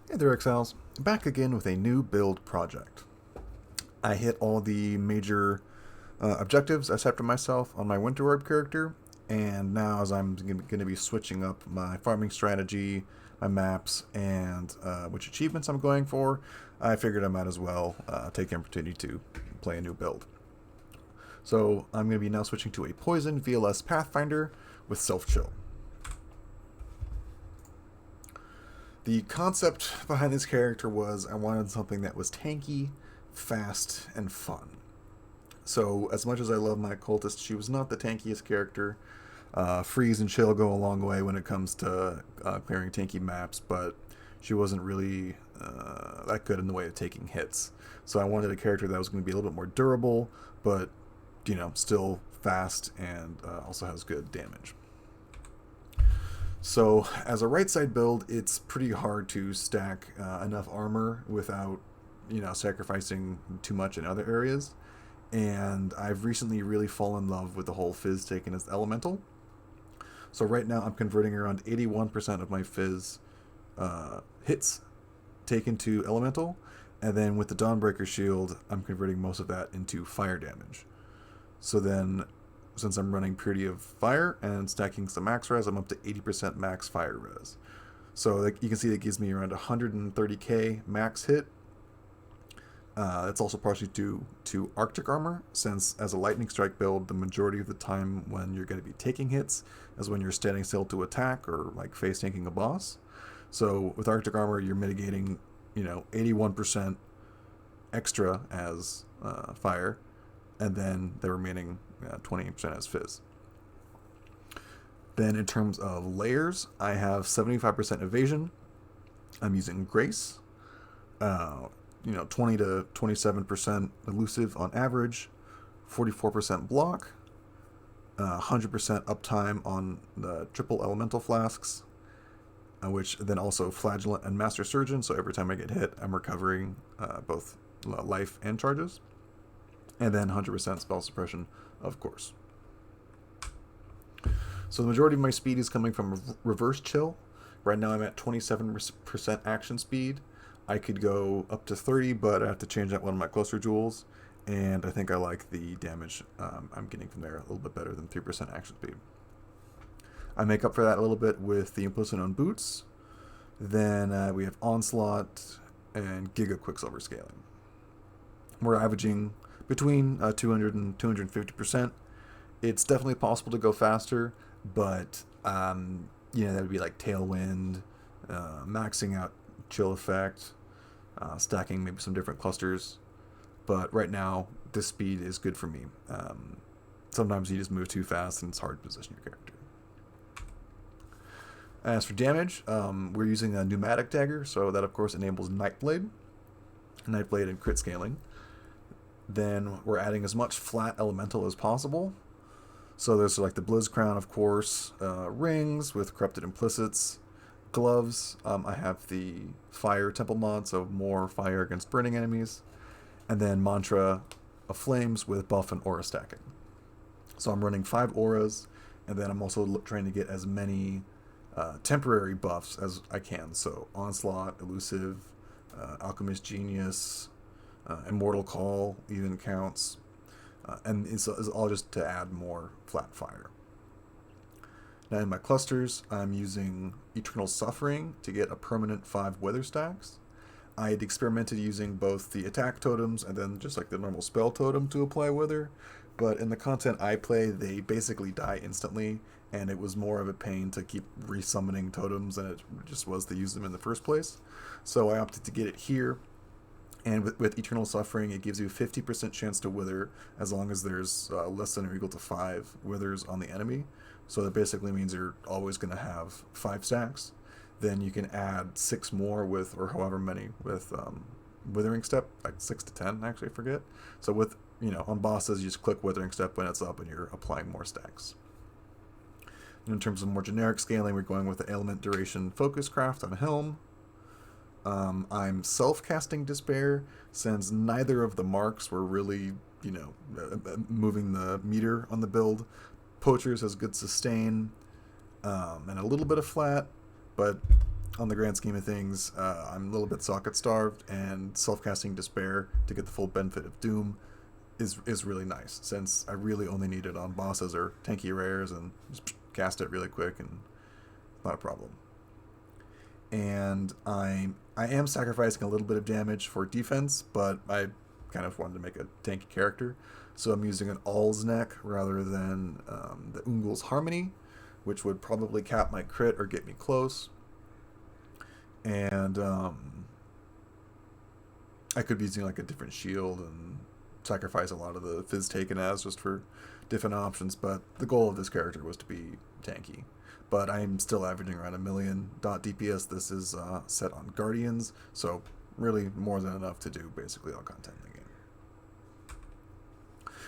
Hey there, Exiles. Back again with a new build project. I hit all the major objectives I set for myself on my Winter Orb character, and now as I'm going to be switching up my farming strategy, my maps, and which achievements I'm going for, I figured I might as well take the opportunity to play a new build. So I'm going to be now switching to a Poison VLS Pathfinder with Self Chill. The concept behind this character was I wanted something that was tanky, fast, and fun. So, as much as I love my cultist, she was not the tankiest character. Freeze and chill go a long way when it comes to clearing tanky maps, but she wasn't really that good in the way of taking hits. So I wanted a character that was going to be a little bit more durable, but still fast and also has good damage. So as a right side build, it's pretty hard to stack enough armor without sacrificing too much in other areas. And I've recently really fallen in love with the whole Fizz taken as elemental. So right now I'm converting around 81% of my Fizz hits taken to elemental, and then with the Dawnbreaker shield, I'm converting most of that into fire damage. So then, since I'm running Purity of Fire and stacking some max res, I'm up to 80% max fire res. So like, you can see that gives me around 130k max hit. It's also partially due to Arctic armor, since as a lightning strike build, the majority of the time when you're going to be taking hits is when you're standing still to attack or like face tanking a boss. So with Arctic armor, you're mitigating 81% extra as fire, and then the remaining 20% as fizz. Then in terms of layers, I have 75% evasion. I'm using Grace. 20 to 27% elusive on average, 44% block, 100% uptime on the triple elemental flasks, which then also flagellant and master surgeon. So every time I get hit, I'm recovering both life and charges, and then 100% spell suppression, of course. So the majority of my speed is coming from reverse chill. Right now I'm at 27% action speed. I could go up to 30, but I have to change out one of my closer jewels, and I think I like the damage I'm getting from there a little bit better than 3% action speed. I make up for that a little bit with the Implicit on boots. Then we have Onslaught and Giga Quicksilver scaling. We're averaging between 200 and 250%. It's definitely possible to go faster, but that would be like Tailwind, maxing out chill effect, stacking maybe some different clusters. But right now, this speed is good for me. Sometimes you just move too fast and it's hard to position your character. As for damage, we're using a pneumatic dagger, so that of course enables Nightblade and crit scaling. Then we're adding as much flat elemental as possible. So there's like the Blizz Crown, of course, rings with corrupted implicits, gloves. I have the fire temple mod, so more fire against burning enemies, and then mantra of flames with buff and aura stacking. So I'm running 5 auras, and then I'm also trying to get as many temporary buffs as I can. So onslaught, elusive, alchemist genius, immortal call even counts, and it's all just to add more flat fire. Now in my clusters, I'm using Eternal Suffering to get a permanent 5 weather stacks. I had experimented using both the attack totems and then just like the normal spell totem to apply weather, but in the content I play, they basically die instantly, and it was more of a pain to keep resummoning totems than it just was to use them in the first place. So I opted to get it here, and with Eternal Suffering, it gives you a 50% chance to wither as long as there's less than or equal to 5 withers on the enemy. So that basically means you're always going to have 5 stacks. Then you can add 6 more with, or however many, with Withering Step, like 6 to 10, actually, I forget. So with, on bosses, you just click Withering Step when it's up and you're applying more stacks. And in terms of more generic scaling, we're going with the Ailment Duration Focus Craft on Helm. I'm self-casting Despair, since neither of the marks were really, moving the meter on the build. Poachers has good sustain, and a little bit of flat, but on the grand scheme of things, I'm a little bit socket starved, and self-casting Despair to get the full benefit of Doom is really nice, since I really only need it on bosses or tanky rares, and just cast it really quick, and not a problem. And I am sacrificing a little bit of damage for defense, but I kind of wanted to make a tanky character, so I'm using an All's Neck rather than the Ungil's Harmony, which would probably cap my crit or get me close. And I could be using like a different shield and sacrifice a lot of the fizz taken as just for different options, but the goal of this character was to be tanky. But I'm still averaging around 1,000,000 DPS. This is set on Guardians, so really more than enough to do basically all content in the game.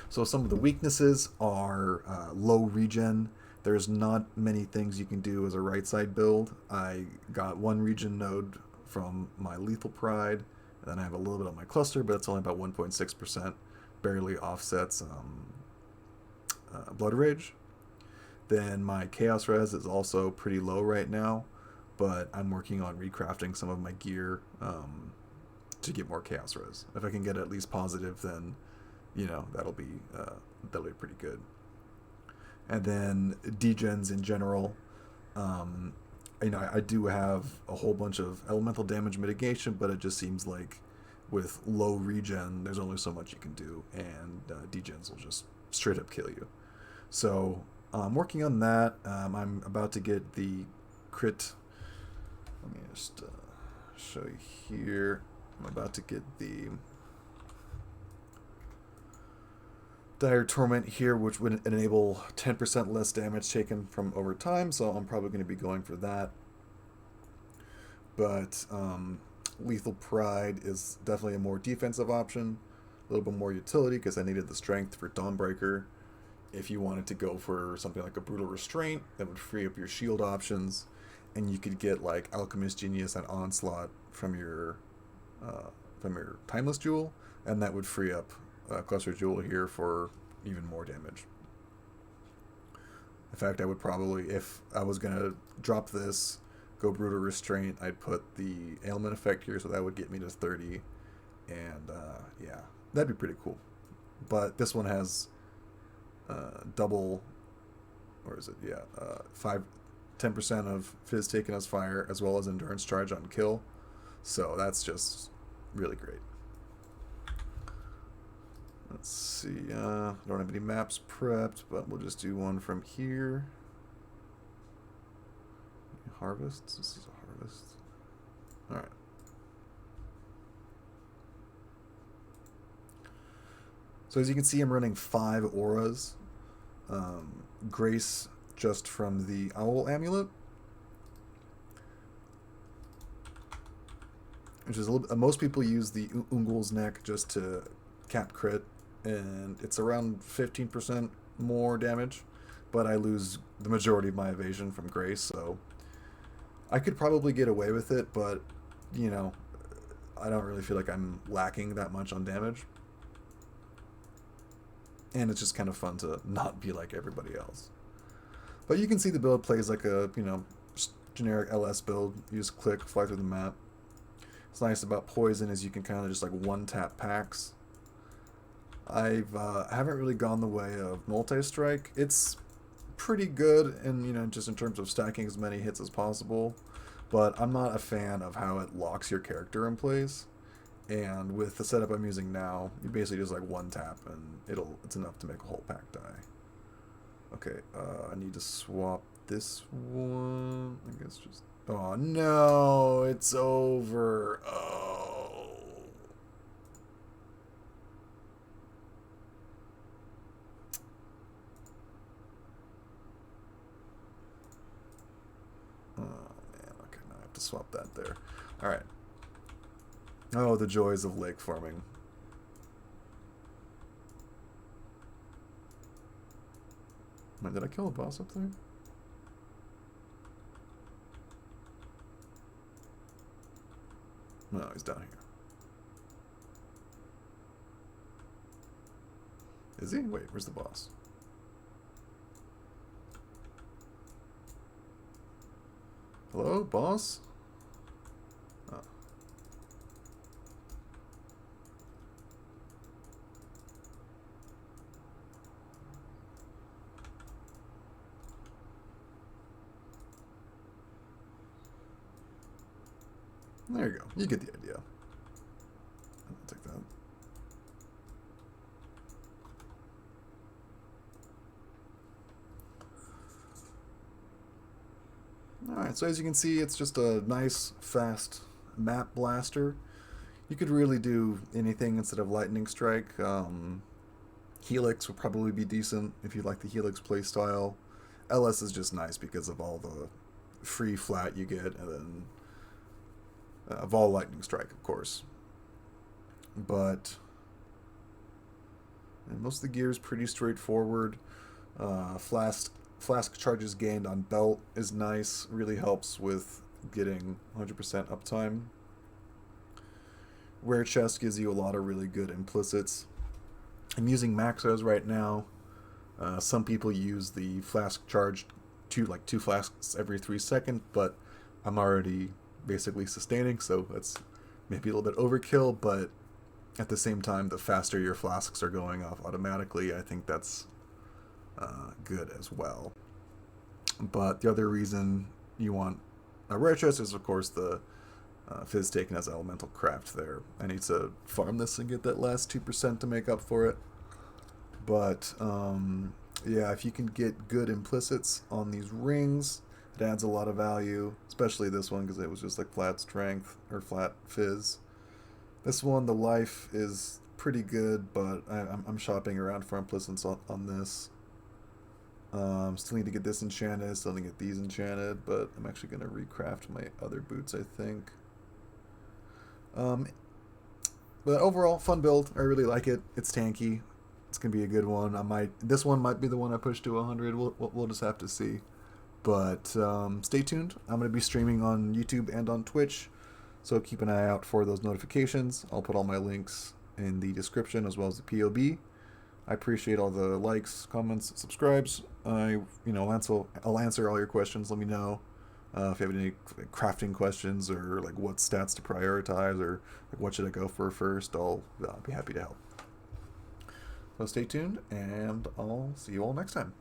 So some of the weaknesses are low regen. There's not many things you can do as a right side build. I got one regen node from my Lethal Pride, and then I have a little bit on my cluster, but it's only about 1.6%. Barely offsets Blood Rage. Then my Chaos Res is also pretty low right now, but I'm working on recrafting some of my gear to get more Chaos Res. If I can get at least positive, then that'll be pretty good. And then degens in general, I do have a whole bunch of elemental damage mitigation, but it just seems like with low regen, there's only so much you can do, and degens will just straight up kill you. So I'm working on that. I'm about to get the crit. Let me just show you here. I'm about to get the Dire Torment here, which would enable 10% less damage taken from over time, so I'm probably going to be going for that. But Lethal Pride is definitely a more defensive option, a little bit more utility because I needed the strength for Dawnbreaker. If you wanted to go for something like a Brutal Restraint, that would free up your shield options, and you could get like Alchemist Genius and Onslaught from your Timeless Jewel, and that would free up Cluster Jewel here for even more damage. In fact, I would probably, if I was going to drop this, go Brutal Restraint, I'd put the ailment effect here, so that would get me to 30, and yeah, that'd be pretty cool. But this one has double, or is it? Yeah, 10% of Fizz taken as fire, as well as Endurance Charge on kill, so that's just really great. Let's see, I don't have any maps prepped, but we'll just do one from here. Harvest? This is a harvest. Alright. So as you can see, I'm running 5 auras. Grace just from the Owl Amulet, which is a little bit, most people use the Ungil's Neck just to cap crit, and it's around 15% more damage, but I lose the majority of my evasion from Grace, so I could probably get away with it, but I don't really feel like I'm lacking that much on damage, and it's just kind of fun to not be like everybody else. But you can see the build plays like a generic LS build. You just click, fly through the map. What's nice about Poison is you can kind of just like one-tap packs. I haven't really gone the way of Multi-Strike. It's pretty good, and just in terms of stacking as many hits as possible, but I'm not a fan of how it locks your character in place. And with the setup I'm using now, you basically just like one tap, and it's enough to make a whole pack die. Okay, I need to swap this one. I guess just. Oh no, it's over. Oh. Oh man, okay, now I have to swap that there. Alright. Oh, the joys of lake farming. Man, did I kill a boss up there? No, he's down here. Is he? Wait, where's the boss? Hello, boss? There you go. You get the idea. I'll take that. Alright, so as you can see, it's just a nice, fast map blaster. You could really do anything instead of Lightning Strike. Helix would probably be decent if you like the Helix playstyle. LS is just nice because of all the free flat you get, and then of all Lightning Strike, of course. But most of the gear is pretty straightforward. Flask charges gained on belt is nice, really helps with getting 100% uptime. Rare chest gives you a lot of really good implicits. I'm using Maxos right now. Some people use the flask charge like 2 flasks every 3 seconds, but I'm already basically sustaining, so that's maybe a little bit overkill, but at the same time, the faster your flasks are going off automatically, I think that's good as well. But the other reason you want a rare chest is, of course, the Fizz taken as elemental craft there. I need to farm this and get that last 2% to make up for it. But yeah, if you can get good implicits on these rings, it adds a lot of value, especially this one because it was just like flat strength or flat fizz. This one, the life is pretty good, but I'm shopping around for implicits on this. Still need to get this enchanted, still need to get these enchanted, but I'm actually going to recraft my other boots, I think. But overall, fun build. I really like it. It's tanky. It's going to be a good one. This one might be the one I push to 100. We'll just have to see. But stay tuned. I'm going to be streaming on YouTube and on Twitch, so keep an eye out for those notifications. I'll put all my links in the description as well as the POB. I appreciate all the likes, comments, subscribes. I'll answer all your questions. Let me know if you have any crafting questions or like what stats to prioritize or like what should I go for first. I'll be happy to help. So stay tuned, and I'll see you all next time.